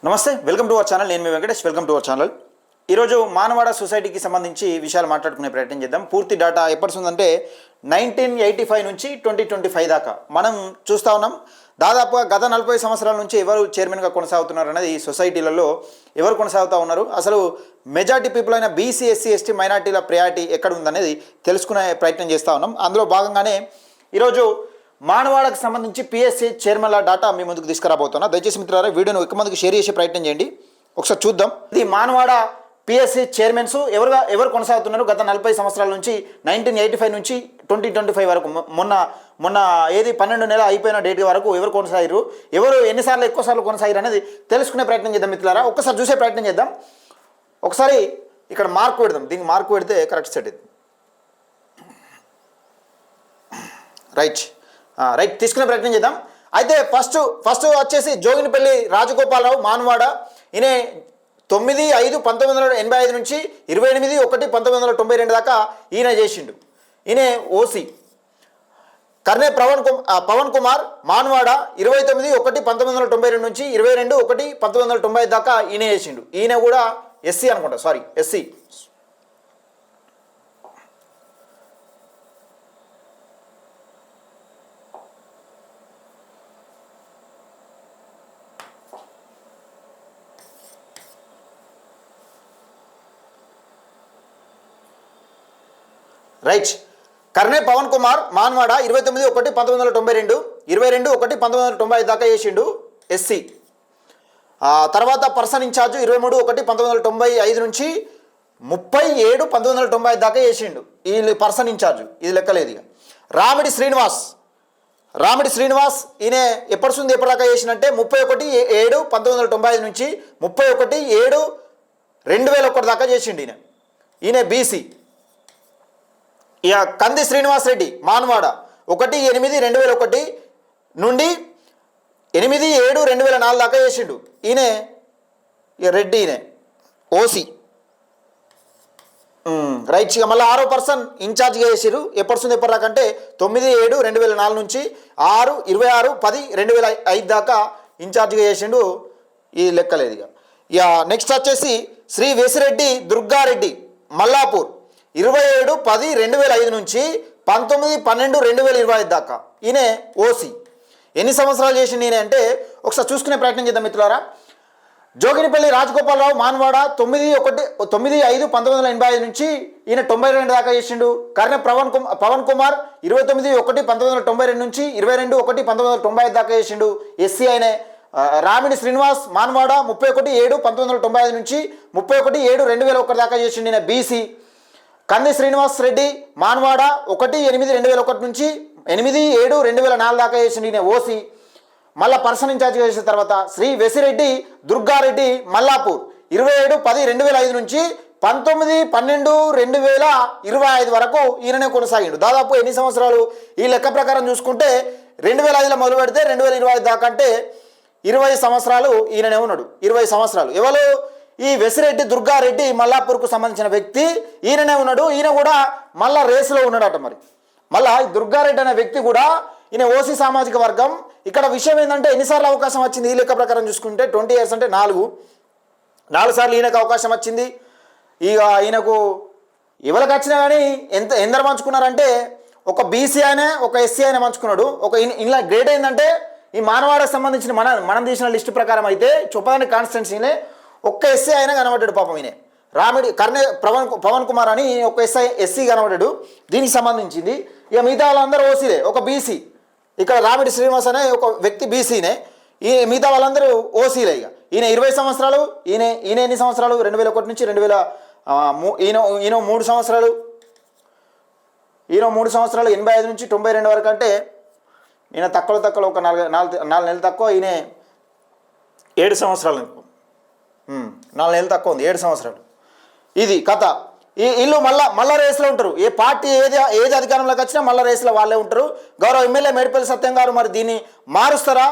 నమస్తే, welcome to our channel. నేను మీ Venkatesh. Welcome to our channel. ఈరోజు మానవాడ సొసైటీకి సంబంధించి విషయాలు మాట్లాడుకునే ప్రయత్నం చేద్దాం. పూర్తి డేటా ఎప్పటి ఉందంటే 1985 నుంచి 2025 దాకా మనం చూస్తూ ఉన్నాం. దాదాపుగా గత 40 సంవత్సరాల నుంచి ఎవరు చైర్మన్గా కొనసాగుతున్నారు అనేది ఈ సొసైటీలలో ఎవరు కొనసాగుతూ ఉన్నారు, అసలు మెజార్టీ పీపుల్ అయిన బీసీ, ఎస్సీ, ఎస్టీ, మైనార్టీల ప్రయారిటీ ఎక్కడ ఉందనేది తెలుసుకునే ప్రయత్నం చేస్తూ ఉన్నాం. అందులో భాగంగానే ఈరోజు మానవాడకు సంబంధించి పిఎస్సి చైర్మన్ల డాటా మీ ముందుకు తీసుకురాబోతున్నా. దయచేసి మిత్రులారా వీడియోను ఎక్కువ మందికి షేర్ చేసే ప్రయత్నం చేయండి. ఒకసారి చూద్దాం. ఇది మానవాడ పిఎస్సి చైర్మన్స్ ఎవరు కొనసాగుతున్నారు గత 40 సంవత్సరాల నుంచి 1985 నుంచి 2025 వరకు. మొన్న ఏది 12 నెలలు అయిపోయిన డేట్ వరకు ఎవరు కొనసాగారు, ఎవరు ఎన్నిసార్లు ఎక్కువసార్లు కొనసాగారు అనేది తెలుసుకునే ప్రయత్నం చేద్దాం మిత్రులారా. ఒక్కసారి చూసే ప్రయత్నం చేద్దాం. ఒకసారి ఇక్కడ మార్క్ పెడదాం. దీనికి మార్క్ పెడితే కరెక్ట్ సెట్ ఇది. రైట్ తీసుకునే ప్రయత్నం చేద్దాం. అయితే ఫస్ట్ వచ్చేసి జోగినిపల్లి రాజగోపాలరావు మానవాడ. ఈయన 9/5/1985 నుంచి 28/1/1992 దాకా ఈయన చేసిండు. ఈయన ఓసీ. కర్నే పవన్ కుమార్ మానవాడ 29/1/1992 నుంచి 22/1/1990 దాకా ఈయన చేసిండు. ఈయన కూడా ఎస్సీ అనుకుంటా, ఎస్సీ. రైట్. కర్నే పవన్ కుమార్ మానవాడ 29/1/1992, 22/1/1995 దాకా చేసిండు, ఎస్సీ. తర్వాత పర్సన్ ఇన్ఛార్జ్ 23/1/1995 నుంచి 37/1995 దాకా చేసిండు. ఈ పర్సన్ ఇన్ఛార్జ్ ఇది లెక్కలేదు. ఇక రామిడి శ్రీనివాస్ ఈయన ఎప్పటిదాకా చేసిందంటే 31/7/1995 నుంచి 31/7/2001 దాకా చేసిండు. ఈయన బీసీ. ఇక కంది శ్రీనివాస్ రెడ్డి మానవాడ 1/8/2001 నుండి 8/7/2004 దాకా చేసిండు. ఈయన రెడ్డి, ఈయన ఓసీ. రైట్. ఇక మళ్ళీ 6వ పర్సన్ ఇన్ఛార్జ్గా చేసిరు. ఎప్పటిదాకా అంటే 9/7/2004 నుంచి 26/10/2005 దాకా ఇన్ఛార్జ్గా చేసిండు. ఈ లెక్కలేదు. ఇక నెక్స్ట్ వచ్చేసి శ్రీ వేసిరెడ్డి దుర్గారెడ్డి మల్లాపూర్ 27/10/2005 నుంచి 19/12/2025 దాకా ఈయన ఓసీ. ఎన్ని సంవత్సరాలు చేసిండు ఈయన అంటే ఒకసారి చూసుకునే ప్రయత్నం చేద్దాం మిత్రులారా. జోగినిపల్లి రాజగోపాలరావు మానవాడ 9/5/1985 నుంచి ఈయన 92 దాకా చేసిండు. కర్ణ పవన్ కుమార్ 29/1/1992 నుంచి 22/1/1995 దాకా చేసిండు, ఎస్సీ. ఆయన రామిడి శ్రీనివాస్ మానవాడ 31/7/1995 నుంచి 31/7/2001 దాకా చేసిండు, ఈయన బీసీ. కంది శ్రీనివాస్ రెడ్డి మానవాడ 1/8/2001 నుంచి 8/7/2004 దాకా చేసిండు, ఈయన ఓసీ. మళ్ళా పర్సన్ ఇన్ఛార్జ్ చేసిన తర్వాత శ్రీ వెసిరెడ్డి దుర్గారెడ్డి మల్లాపూర్ 27/10/2005 నుంచి 19/12/2025 వరకు ఈయననే కొనసాగిండు. దాదాపు ఎన్ని సంవత్సరాలు ఈ లెక్క ప్రకారం చూసుకుంటే 2005లో మొదలు పెడితే 2025 దాకా అంటే 20 సంవత్సరాలు ఈయననే ఉన్నాడు. 20 సంవత్సరాలు. ఎవరు? ఈ వెసిరెడ్డి దుర్గారెడ్డి మల్లాపూర్కు సంబంధించిన వ్యక్తి ఈయననే ఉన్నాడు. ఈయన కూడా మళ్ళా రేసులో ఉన్నాడట. మరి మళ్ళా దుర్గారెడ్డి అనే వ్యక్తి కూడా ఈయన ఓసీ సామాజిక వర్గం. ఇక్కడ విషయం ఏంటంటే ఎన్నిసార్లు అవకాశం వచ్చింది ఈ లెక్క ప్రకారం చూసుకుంటే 20 years అంటే 4 సార్లు ఈయనకు అవకాశం వచ్చింది. ఇక ఈయనకు ఎవరికి వచ్చినా కానీ ఎందరు పంచుకున్నారంటే ఒక బీసీ అయినా ఒక ఎస్సీ అయినా పంచుకున్నాడు. ఒక ఇలా గ్రేట్ ఏంటంటే ఈ మానవాడకు సంబంధించిన మనం తీసిన లిస్టు ప్రకారం అయితే చొప్పదాని కాన్స్టిట్యున్సీనే ఒక్క ఎస్సీ అయినా కనబడ్డాడు. పాపం ఈయన రామిడి కర్నే పవన్ కుమార్ అని ఒక ఎస్సీ కనబడ్డాడు. దీనికి సంబంధించింది. ఇక మిగతా వాళ్ళందరూ ఓసీలే. ఒక బీసీ ఇక్కడ రామిడి శ్రీనివాస్ అనే ఒక వ్యక్తి బీసీనే. ఈ మిగతా వాళ్ళందరూ ఓసీలే. ఇక ఈయన 20 సంవత్సరాలు. ఈయన ఎన్ని సంవత్సరాలు? 2001 నుంచి 2000 ఈయన 3 సంవత్సరాలు. ఈయన 3 సంవత్సరాలు 85 నుంచి 92 వరకు. అంటే ఈయన తక్కువ ఒక 4 నెలలు తక్కువ. ఈయన 7 సంవత్సరాలు. 4 నెలలు తక్కువ ఉంది, 7 సంవత్సరాలు. ఇది కథ. ఈ ఇల్లు మళ్ళా రేసులో ఉంటారు. ఏ పార్టీ ఏది అధికారంలోకి వచ్చినా మళ్ళా రేసులో వాళ్ళే ఉంటారు. గౌరవ ఎమ్మెల్యే మేడిపల్లి సత్యం గారు మరి దీన్ని మారుస్తారా?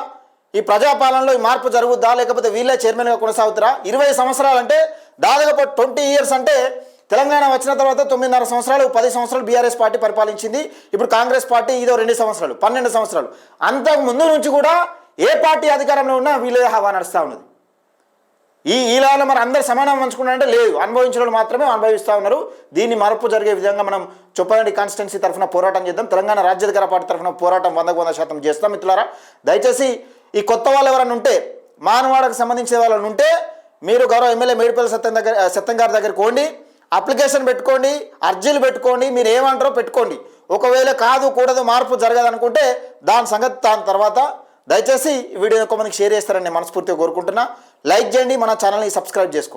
ఈ ప్రజాపాలనలో ఈ మార్పు జరుగుద్దా, లేకపోతే వీళ్ళే చైర్మన్గా కొనసాగుతారా? 20 సంవత్సరాలు అంటే దాదాపు 20 years అంటే తెలంగాణ వచ్చిన తర్వాత 9.5 సంవత్సరాలు 10 సంవత్సరాలు బీఆర్ఎస్ పార్టీ పరిపాలించింది. ఇప్పుడు కాంగ్రెస్ పార్టీ ఇదో 2 సంవత్సరాలు 12 సంవత్సరాలు. అంతకు ముందు నుంచి కూడా ఏ పార్టీ అధికారంలో ఉన్నా వీళ్ళే హవా నడుస్తూ ఉన్నది. ఈలాలో మరి అందరు సమానం పంచుకుంటారంటే లేదు, అనుభవించిన వాళ్ళు మాత్రమే అనుభవిస్తూ ఉన్నారు. దీన్ని మార్పు జరిగే విధంగా మనం చొప్పదండి కాన్స్టిట్యున్సీ తరఫున పోరాటం చేద్దాం. తెలంగాణ రాజ్యాధికార పార్టీ తరఫున పోరాటం 100% చేస్తాం. మిత్రులారా, దయచేసి ఈ కొత్త వాళ్ళు ఎవరైనా ఉంటే, మానవాడకు సంబంధించిన వాళ్ళని ఉంటే మీరు గౌరవ ఎమ్మెల్యే మేడిపల్లి సత్యం గారి దగ్గరికి పోండి, అప్లికేషన్ పెట్టుకోండి, అర్జీలు పెట్టుకోండి, మీరు ఏమంటారో పెట్టుకోండి. ఒకవేళ కాదు కూడదు మార్పు జరగదు అనుకుంటే దాని సంగతి దాని తర్వాత. దయచేసి ఈ వీడియోని ఎక్కువ మందికి షేర్ చేస్తారని నేను మనస్ఫూర్తిగా కోరుకుంటున్నా. లైక్ చేయండి, మన ఛానల్ని సబ్స్క్రైబ్ చేసుకోండి.